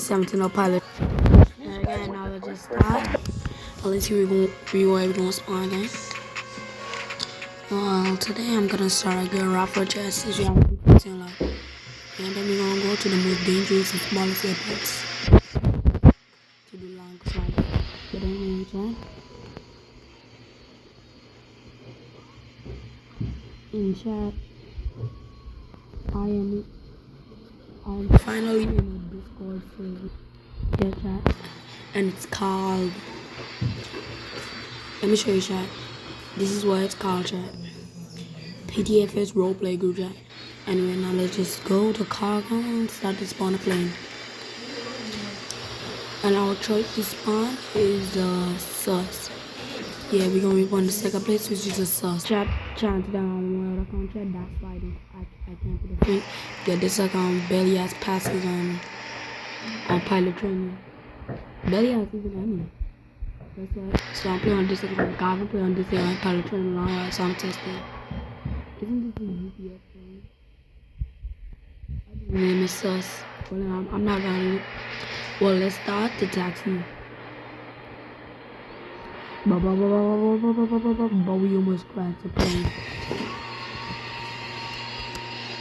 17 pilot. And again, now let's just start. Let's see where we're gonna spawn again. Well, today I'm gonna start a good raffle chest as you have like. And then we're gonna go to the most dangerous and smallest airports to do long flights. Get in the chat. In chat, I'm finally in a Discord server. Yeah, chat. And it's called, let me show you, chat. This is what it's called, chat. PTFS roleplay group chat. Anyway, now let's just go to cargo and start to spawn a plane. And our choice to spawn is the sus. Yeah, we're gonna be on the second place, which is a sus. Chat down account chat, that's why I can't put a print. Yeah, this account barely has passes on pilot training. Barely has even any. That's why. So I'm playing on this account. God, I'm playing on this account pilot training long, so I'm testing. Isn't this a UPS thing? My name is sus. Well, I'm not gonna. Well, let's start the taxi. But we almost crashed the plane.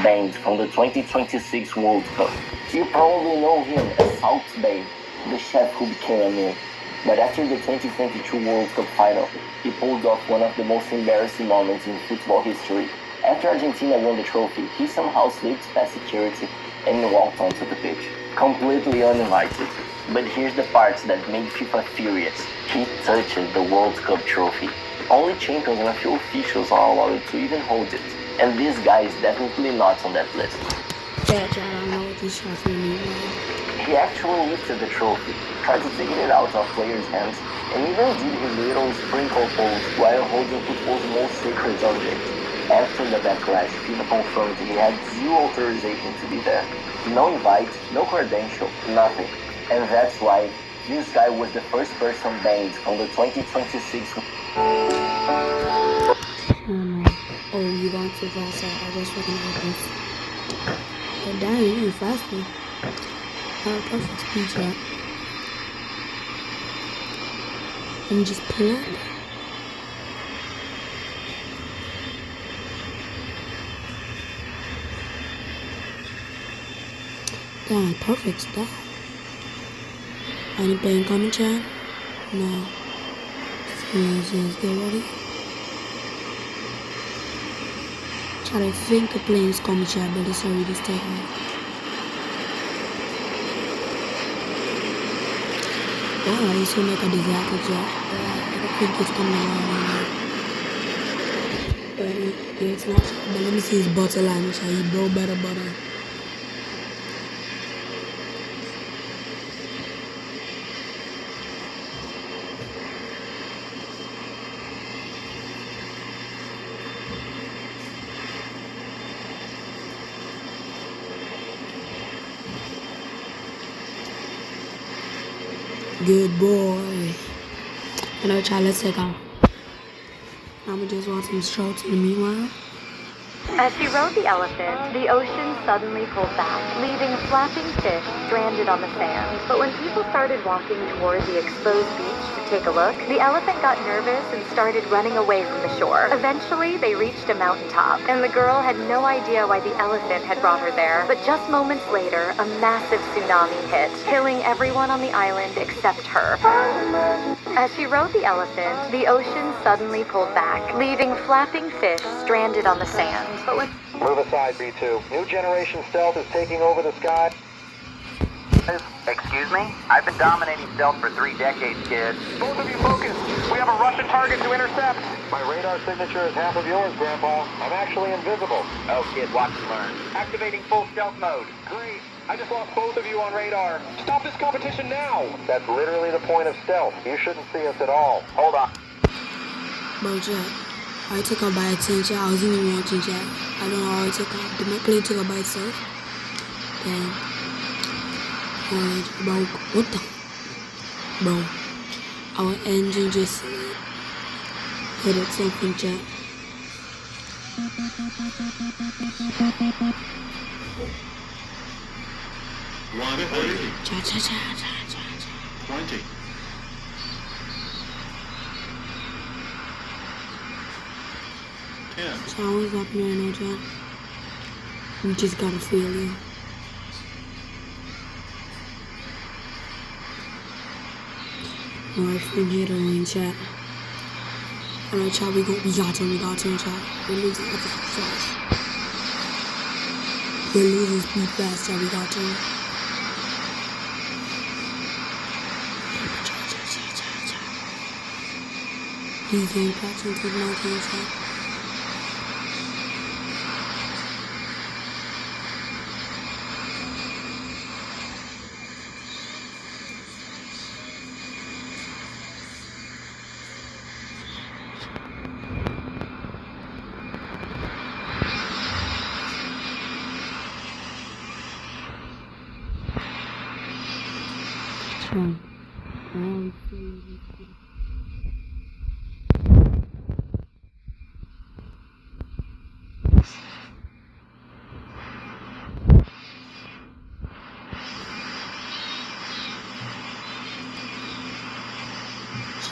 Banned from the 2026 World Cup. You probably know him as South Bay, the chef who became a meme. But after the 2022 World Cup final, he pulled off one of the most embarrassing moments in football history. After Argentina won the trophy, he somehow slipped past security and walked onto the pitch, completely uninvited. But here's the part that made FIFA furious. He touched the World Cup trophy. Only champions and a few officials are allowed to even hold it. And this guy is definitely not on that list. Yeah, I don't know what this shot means. He actually lifted the trophy, tried to take it out of players' hands, and even did his little sprinkle pose while holding football's most sacred object. After the backlash, FIFA confirmed he had zero authorization to be there. No invite, no credential, nothing. And that's why this guy was the first person banned from the 2026. Oh, you going too fast. I just recognize this. But damn, you're going faster. Perfect speed trap. Let me just pull up. Damn, perfect stuff. Any plane coming, chat? No. Just get ready. Chat, I think the plane is coming, chat, but it's already taking off. Wow, it's gonna make a disaster, chat. I don't think it's coming along right now. But yeah, it's not. But let me see his butter line, chat. He blow better butter. Good boy. You know, child, let's take off. I'ma just want some strokes in the meanwhile. As she rode the elephant, the ocean suddenly pulled back, leaving flapping fish stranded on the sand. But when people started walking toward the exposed beach to take a look, the elephant got nervous and started running away from the shore. Eventually, they reached a mountaintop, and the girl had no idea why the elephant had brought her there. But just moments later, a massive tsunami hit, killing everyone on the island except her. As she rode the elephant, the ocean suddenly pulled back, leaving flapping fish stranded on the sand. But when Move aside, B2. New generation stealth is taking over the sky. Excuse me? I've been dominating stealth for 3 decades, kid. Both of you focus. We have a Russian target to intercept. My radar signature is half of yours, Grandpa. I'm actually invisible. Oh, kid, watch and learn. Activating full stealth mode. Great. I just lost both of you on radar. Stop this competition now. That's literally the point of stealth. You shouldn't see us at all. Hold on. Bro, chat. I took off by attention. I was even watching chat. I don't know how I took off. The plane took off by itself. Damn. Bro, what the? Bro, our engine just hit it something, chat. 180. Cha cha cha cha cha cha. 20. 10. Chat, what's happening right now, chat? We just gotta feel you. Alright, from here to win, chat. Alright, chat, we got to, chat. We're losing episode fast. We're losing speed fast, chat, we got to. Please don't catch into the 19, chat.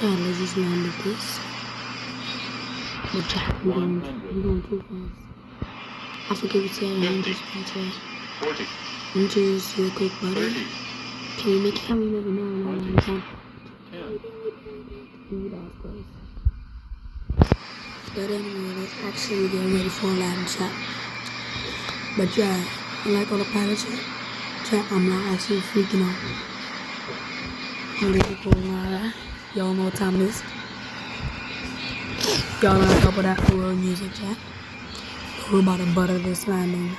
Let's just land at this. But Jack, we're going too fast. I forget what's the other one, just chat. 40. I'm just real quick, buddy. 30. Can we make it how we never know? No, 10. But anyway, let's actually get ready for a land chat. But yeah, like all the pilot chat, I'm not actually freaking out. I'm really cool, y'all know what time it is. Y'all know a couple of that horror music, chat. We're about to butter this landing.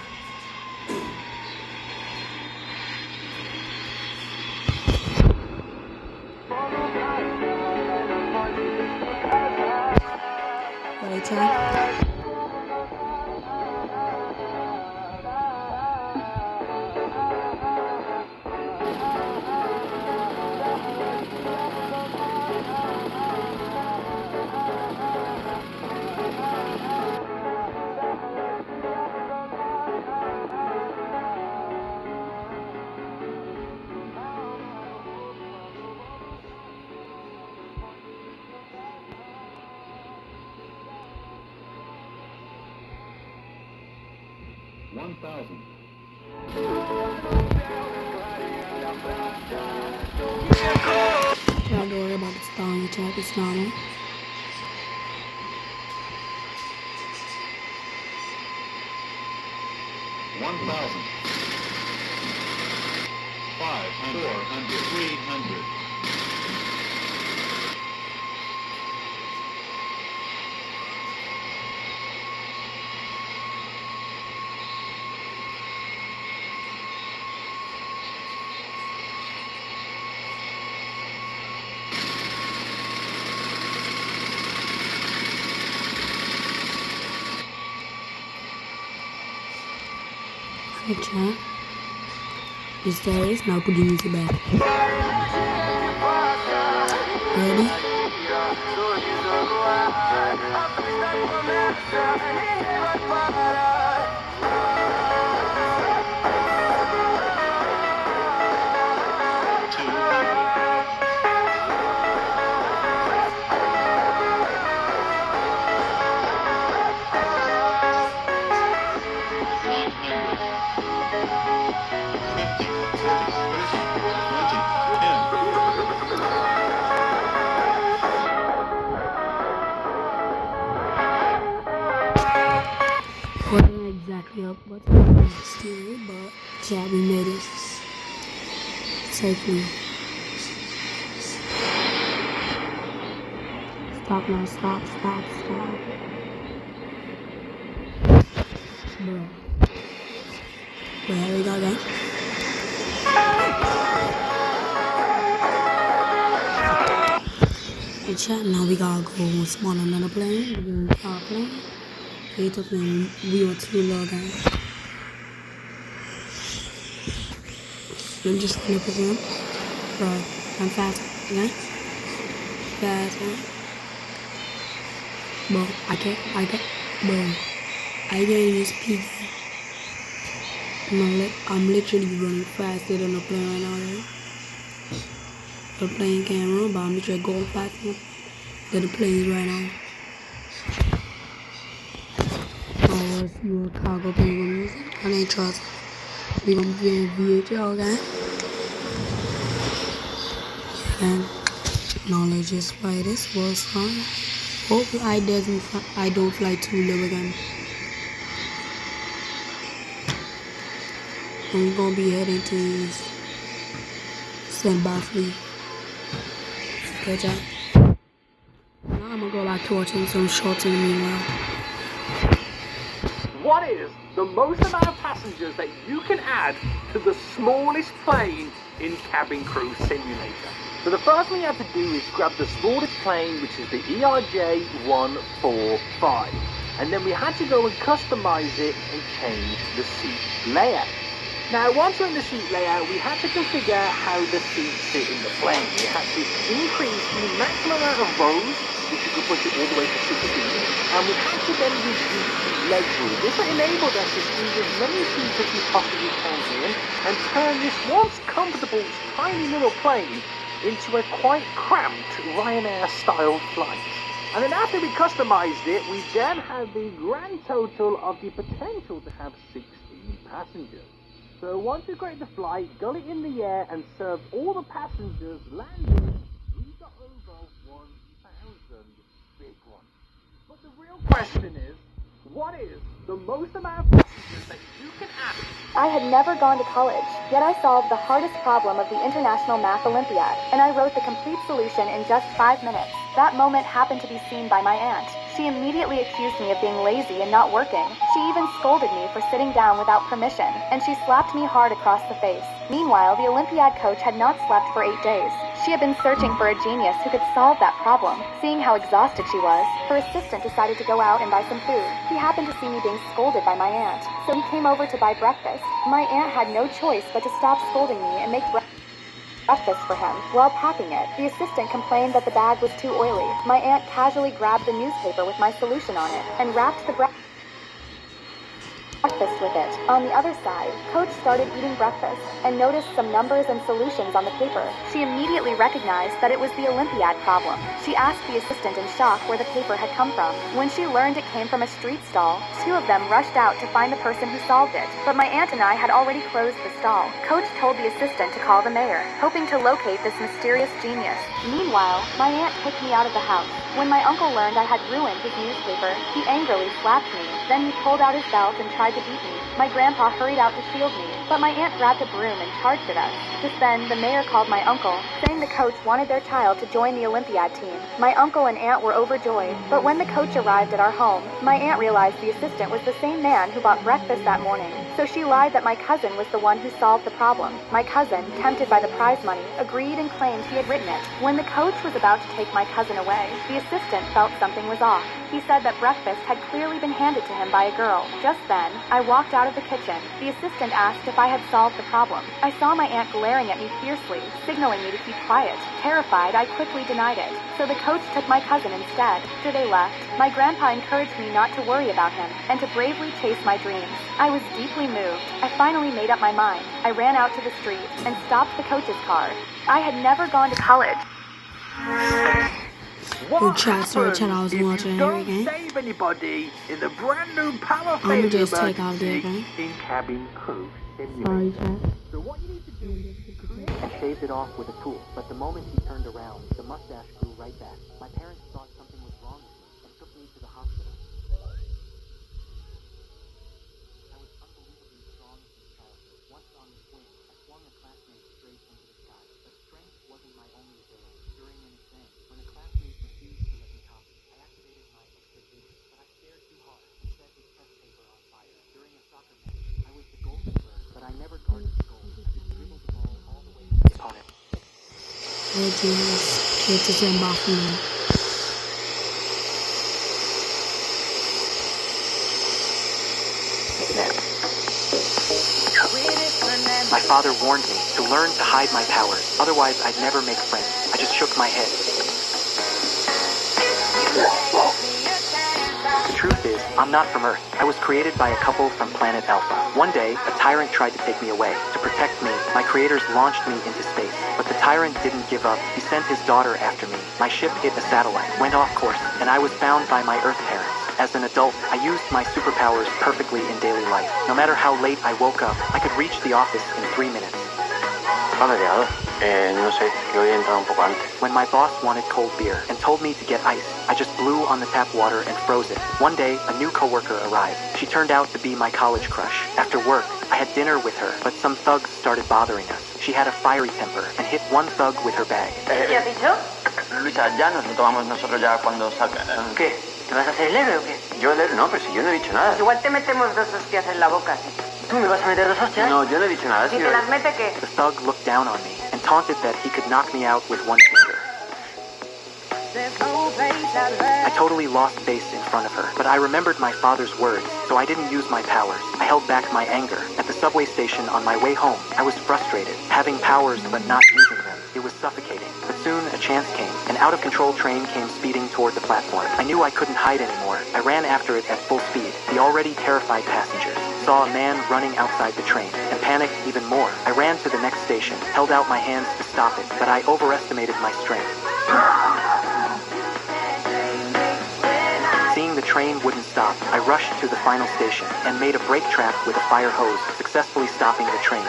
Ready, chat? Don't worry about the stalling attack, it's normal. $1,000. 500. 400. 300. Hey, chat. This there now put the music back. Ready? Wasn't exactly up what's going still, but yeah, we made it safely. Stop now, stop. Bro. But here we go again. Hey chat, now we gotta go spawn another plane. We're gonna start playing. Wait up and we were too low again. I'm just gonna pick him up. Bro, I'm fast again. Bro, I can't. Bro, I can't use PG. I'm literally running faster than the plane right now, right? The plane can't run, but I'm literally going faster than the plane right now. Oh, let's see what cargo penguin music. I ain't trust. We gonna be in VHL, okay? And now let's just fly this was fine. Hopefully I don't fly too low again. And we're gonna be heading to St. Fleet. Good job. Now I'm gonna go back to watching some shorts in the meanwhile. What is the most amount of passengers that you can add to the smallest plane in Cabin Crew Simulator? So the first thing you have to do is grab the smallest plane, which is the ERJ-145. And then we had to go and customize it and change the seat layout. Now, once we're in the seat layout, we had to configure how the seats sit in the plane. We had to increase the maximum amount of rows, which you could push it all the way to 16. And we had to then reduce the leg room. This enabled us to squeeze as many seats as we possibly can in and turn this once comfortable, tiny little plane into a quite cramped Ryanair-style flight. And then after we customized it, we then had the grand total of the potential to have 16 passengers. So once we created the flight, got it in the air, and served all the passengers landing, we got over 1,000 big ones. But the real question is, what is the most amount of passengers that you can add? I had never gone to college, yet I solved the hardest problem of the International Math Olympiad, and I wrote the complete solution in just 5 minutes. That moment happened to be seen by my aunt. She immediately accused me of being lazy and not working. She even scolded me for sitting down without permission, and she slapped me hard across the face. Meanwhile, the Olympiad coach had not slept for 8 days. She had been searching for a genius who could solve that problem. Seeing how exhausted she was, her assistant decided to go out and buy some food. He happened to see me being scolded by my aunt, so he came over to buy breakfast. My aunt had no choice but to stop scolding me and make breakfast for him. While packing it, the assistant complained that the bag was too oily. My aunt casually grabbed the newspaper with my solution on it and wrapped the breakfast with it. On the other side, Coach started eating breakfast and noticed some numbers and solutions on the paper. She immediately recognized that it was the Olympiad problem. She asked the assistant in shock where the paper had come from. When she learned it came from a street stall, 2 of them rushed out to find the person who solved it. But my aunt and I had already closed the stall. Coach told the assistant to call the mayor, hoping to locate this mysterious genius. Meanwhile, my aunt kicked me out of the house. When my uncle learned I had ruined his newspaper, he angrily slapped me. Then he pulled out his belt and tried to beat me. My grandpa hurried out to shield me, but my aunt grabbed a broom and charged at us. Just then, the mayor called my uncle, saying the coach wanted their child to join the Olympiad team. My uncle and aunt were overjoyed, but when the coach arrived at our home, my aunt realized the assistant was the same man who bought breakfast that morning. So she lied that my cousin was the one who solved the problem. My cousin, tempted by the prize money, agreed and claimed he had written it. When the coach was about to take my cousin away, the assistant felt something was off. He said that breakfast had clearly been handed to him by a girl. Just then, I walked out of the kitchen. The assistant asked if I had solved the problem. I saw my aunt glaring at me fiercely, signaling me to keep quiet. Terrified, I quickly denied it. So the coach took my cousin instead. After they left, my grandpa encouraged me not to worry about him and to bravely chase my dreams. I was deeply moved. I finally made up my mind. I ran out to the street and stopped the coach's car. I had never gone to college. What sorry, chat, I was happens if watching you it don't again. save anybody in the brand new power I'ma failure just take out the emergency again. in Cabin Crew Simulator? Sorry, chat. So what you need to do is I shaved it off with a tool, but the moment he turned around, the mustache grew right back. My parents thought something was wrong with me and took me to the hospital. I was unbelievably strong since childhood. Once on the swing, I swung a classmate straight into the sky. But strength wasn't my only ability. During an exam, when a classmate refused to let me copy, I activated my extra vision, but I stared too hard and set his test paper on fire. During a soccer match, I was the goalkeeper, but I never guarded the goal. I just dribbled the ball all the way to the opponent. Let's get to St. Fleet. My father warned me to learn to hide my powers, otherwise I'd never make friends. I just shook my head. The truth is, I'm not from Earth. I was created by a couple from planet Alpha. One day, a tyrant tried to take me away. To protect me, my creators launched me into space. But the tyrant didn't give up. He sent his daughter after me. My ship hit a satellite, went off course, and I was found by my Earth parents. As an adult, I used my superpowers perfectly in daily life. No matter how late I woke up, I could reach the office in 3 minutes. ¿Cuándo has llegado? No sé, que hoy he entrado un poco antes. When my boss wanted cold beer and told me to get ice, I just blew on the tap water and froze it. One day, a new coworker arrived. She turned out to be my college crush. After work, I had dinner with her, but some thugs started bothering us. She had a fiery temper and hit one thug with her bag. ¿Qué has dicho? Luisa, ya nos lo tomamos nosotros ya cuando salga. ¿Qué? ¿Te vas a hacer el héroe o qué? Yo el héroe no, pero si yo no he dicho nada. Igual te metemos 2 hostias en la boca. ¿Tú me vas a meter 2 hostias? No, yo no he dicho nada. ¿Si te las mete qué? The thug looked down on me and taunted that he could knock me out with one finger. I totally lost face in front of her, but I remembered my father's words, so I didn't use my powers. I held back my anger. At the subway station on my way home, I was frustrated, having powers but not using them. It was suffocating. But soon a chance came. An out-of-control train came speeding toward the platform. I knew I couldn't hide anymore. I ran after it at full speed. The already terrified passengers saw a man running outside the train and panicked even more. I ran to the next station, held out my hands to stop it, but I overestimated my strength. Seeing the train wouldn't stop, I rushed to the final station and made a brake trap with a fire hose, successfully stopping the train.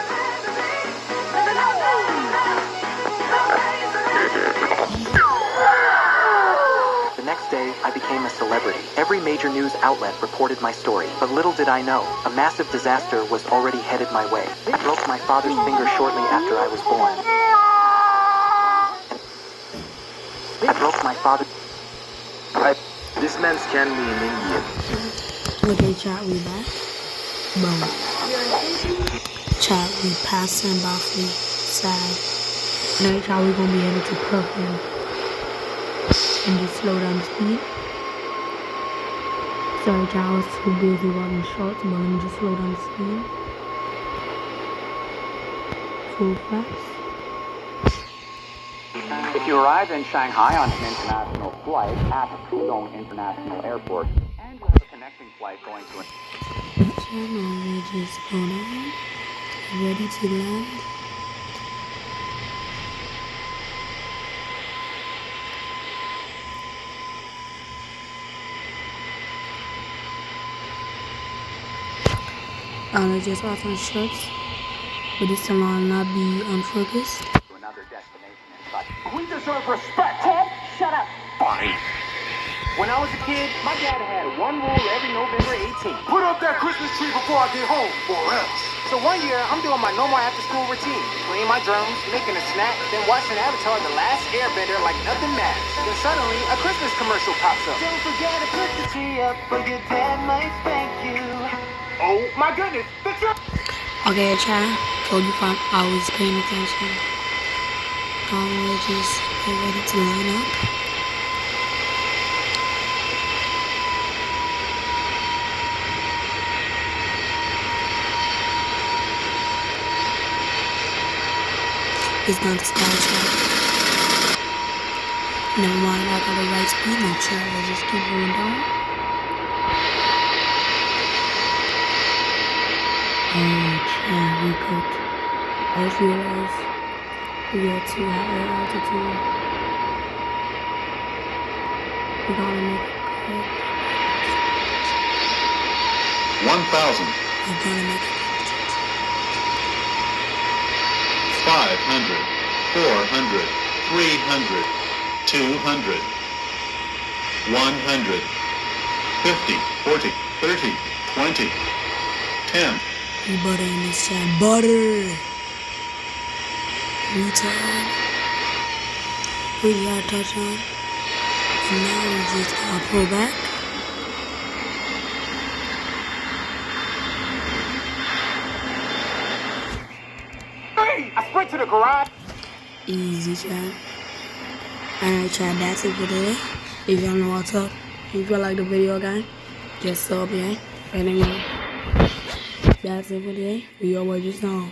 The next day, I became a celebrity. Every major news outlet reported my story, but little did I know, a massive disaster was already headed my way. I broke my father's finger shortly after I was born. I broke my father's... This man's can be in India. Okay, chat, we back. Boom. Chat, we passing Boffley side. Now, chat, we gonna be headed to Kirkland. And just slow down the speed. Sorry, chat, I was too busy watching shorts, but let me just slow down the speed. Full fast. If you arrive in Shanghai on an international flight at Pudong International Airport, and you have a connecting flight going to Channel just on ready to land. I just off on shorts, but this time I'll not be unfocused. another destination in sight. We deserve respect. Ted, shut up. Fine. When I was a kid, my dad had one rule every November 18th. Put up that Christmas tree before I get home, or else. So one year, I'm doing my normal after-school routine, playing my drums, making a snack, then watching Avatar: The Last Airbender like nothing matters. Then suddenly, a Christmas commercial pops up. Don't forget to put the tree up, or your dad might spank you. Oh my goodness, the tree! Okay, chat. Told you I'm always paying attention. I'll just get ready to line up. It's not the style chat. Never mind, I got the right speed now, chat. Let's just keep going down. Oh, chat, we cooked. I just realized we got too high altitude. We gotta make it quick. 1,000. We gotta make it quick. 500, 400, 300, 200, 100, 50, 40, 30, 20, 10. We butter in this chat. Butter! Retard. Really hard touchdown. And now we just gotta pull back. I sprint to the garage. Easy, chat. Alright, chat, that's it for today. If y'all know what's up, if you like the video, guys, just sub, yeah. And anyway, that's it for today. We always just know.